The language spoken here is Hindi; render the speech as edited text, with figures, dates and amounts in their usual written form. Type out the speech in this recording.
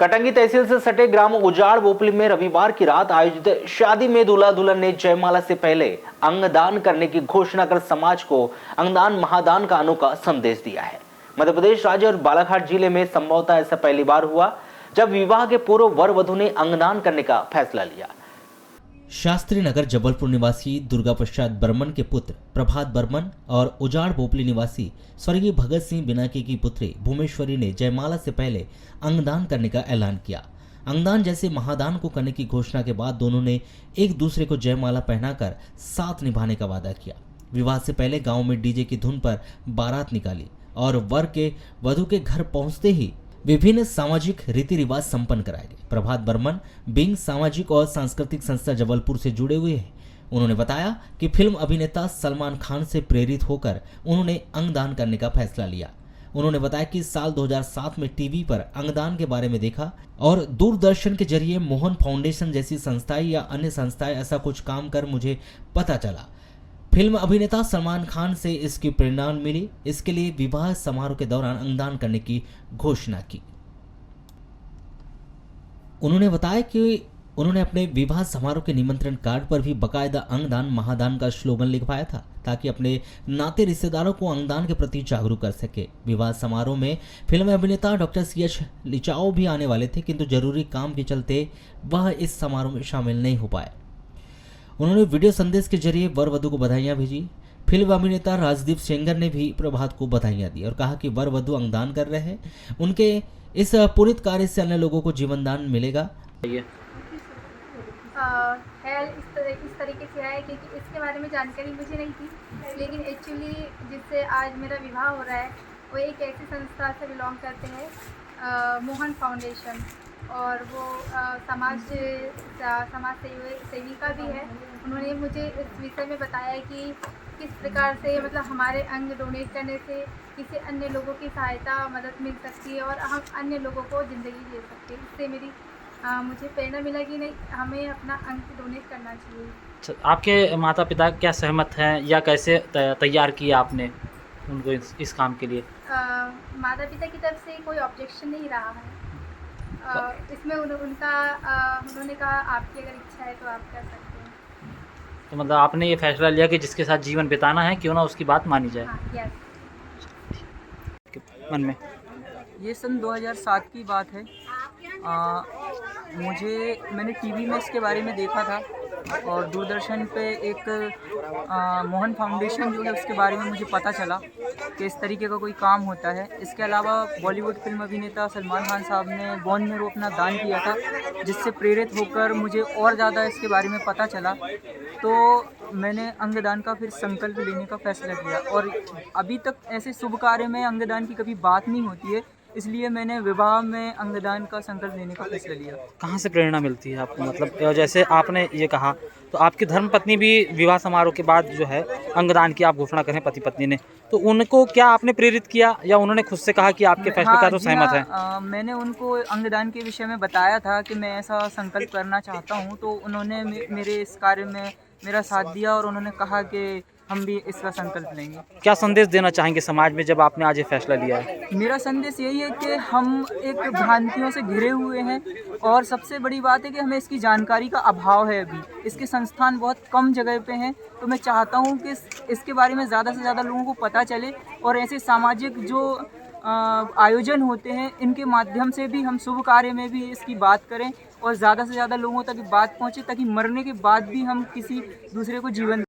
कटंगी तहसील से सटे ग्राम उजाड़ बोपली में रविवार की रात आयोजित शादी में दूल्हा दुल्हन ने जयमाला से पहले अंगदान करने की घोषणा कर समाज को अंगदान महादान का अनोखा संदेश दिया है। मध्य प्रदेश राज्य और बालाघाट जिले में संभवतः ऐसा पहली बार हुआ जब विवाह के पूर्व वर वधु ने अंगदान करने का फैसला लिया। शास्त्री नगर जबलपुर निवासी दुर्गा प्रसाद बर्मन के पुत्र प्रभात बर्मन और उजाड़ बोपली निवासी स्वर्गीय भगत सिंह बिनाके की पुत्री भूमेश्वरी ने जयमाला से पहले अंगदान करने का ऐलान किया। अंगदान जैसे महादान को करने की घोषणा के बाद दोनों ने एक दूसरे को जयमाला पहनाकर साथ निभाने का वादा किया। विवाह से पहले गांव में डीजे की धुन पर बारात निकाली और वर के वधु के घर पहुंचते ही विभिन्न सामाजिक रीति रिवाज संपन्न कराए गए। प्रभात बर्मन बिंग सामाजिक और सांस्कृतिक संस्था जबलपुर से जुड़े हुए हैं। उन्होंने बताया कि फिल्म अभिनेता सलमान खान से प्रेरित होकर उन्होंने अंगदान करने का फैसला लिया। उन्होंने बताया कि साल 2007 में टीवी पर अंगदान के बारे में देखा और दूरदर्शन के जरिए मोहन फाउंडेशन जैसी संस्थाएं या अन्य संस्थाएं ऐसा कुछ काम कर मुझे पता चला। फिल्म अभिनेता सलमान खान से इसकी प्रेरणा मिली। इसके लिए विवाह समारोह के दौरान अंगदान करने की घोषणा की। उन्होंने बताया कि उन्होंने अपने विवाह समारोह के निमंत्रण कार्ड पर भी बकायदा अंगदान महादान का स्लोगन लिखवाया था ताकि अपने नाते रिश्तेदारों को अंगदान के प्रति जागरूक कर सके। विवाह समारोह में फिल्म अभिनेता डॉक्टर CH लिचाओ भी आने वाले थे, किंतु जरूरी काम के चलते वह इस समारोह में शामिल नहीं हो पाए। उन्होंने वीडियो संदेश के जरिए वर वधु को बधाइयां भेजी। फिल्म अभिनेता राजदीप सेंगर ने भी प्रभात को बधाइयां दी और कहा कि वर वधु अंगदान कर रहे हैं, उनके इस पुनीत कार्य से अन्य लोगों को जीवन दान मिलेगा। इस तरीके से है क्योंकि इसके बारे में जानकारी मुझे नहीं थी, लेकिन एक्चुअली जिससे आज मेरा विवाह हो रहा है वो एक ऐसी संस्था से बिलोंग करते हैं, मोहन फाउंडेशन, और वो समाज सेविका भी है। उन्होंने मुझे इस विषय में बताया कि किस प्रकार से मतलब हमारे अंग डोनेट करने से किसी अन्य लोगों की सहायता मदद मिल सकती है और हम अन्य लोगों को ज़िंदगी दे सकते हैं। इससे मुझे प्रेरणा मिला कि नहीं, हमें अपना अंग डोनेट करना चाहिए। आपके माता पिता क्या सहमत हैं या कैसे तैयार किया आपने उनको इस काम के लिए? माता पिता की तरफ से कोई ऑब्जेक्शन नहीं रहा है। इसमें उन्होंने कहा आपकी अगर इच्छा है तो आप कर सकते हैं। तो मतलब आपने ये फैसला लिया कि जिसके साथ जीवन बिताना है क्यों ना उसकी बात मानी जाए। हाँ, यस। मन में ये सन 2007 की बात है। मैंने टीवी में इसके बारे में देखा था और दूरदर्शन पे एक मोहन फाउंडेशन जो है उसके बारे में मुझे पता चला कि इस तरीके का कोई काम होता है। इसके अलावा बॉलीवुड फिल्म अभिनेता सलमान खान साहब ने बॉन में वो अपना दान किया था, जिससे प्रेरित होकर मुझे और ज़्यादा इसके बारे में पता चला। तो मैंने अंगदान का फिर संकल्प लेने का फैसला किया और अभी तक ऐसे शुभ कार्य में अंगदान की कभी बात नहीं होती है, इसलिए मैंने विवाह में अंगदान का संकल्प लेने का फैसला लिया। कहाँ से प्रेरणा मिलती है आपको? मतलब जैसे आपने ये कहा तो आपकी धर्मपत्नी भी विवाह समारोह के बाद जो है अंगदान की आप घोषणा करें पति पत्नी ने, तो उनको क्या आपने प्रेरित किया या उन्होंने खुद से कहा कि आपके फैसले का तो सहमत है? मैंने उनको अंगदान के विषय में बताया था कि मैं ऐसा संकल्प करना चाहता हूँ, तो उन्होंने मेरे इस कार्य में मेरा साथ दिया और उन्होंने कहा कि हम भी इसका संकल्प लेंगे। क्या संदेश देना चाहेंगे समाज में जब आपने आज ये फैसला लिया है? मेरा संदेश यही है कि हम एक भ्रांतियों से घिरे हुए हैं और सबसे बड़ी बात है कि हमें इसकी जानकारी का अभाव है। अभी इसके संस्थान बहुत कम जगह पे हैं, तो मैं चाहता हूँ कि इसके बारे में ज़्यादा से ज़्यादा लोगों को पता चले और ऐसे सामाजिक जो आयोजन होते हैं इनके माध्यम से भी हम शुभ कार्य में भी इसकी बात करें और ज़्यादा से ज़्यादा लोगों तक बात पहुँचे ताकि मरने के बाद भी हम किसी दूसरे को जीवन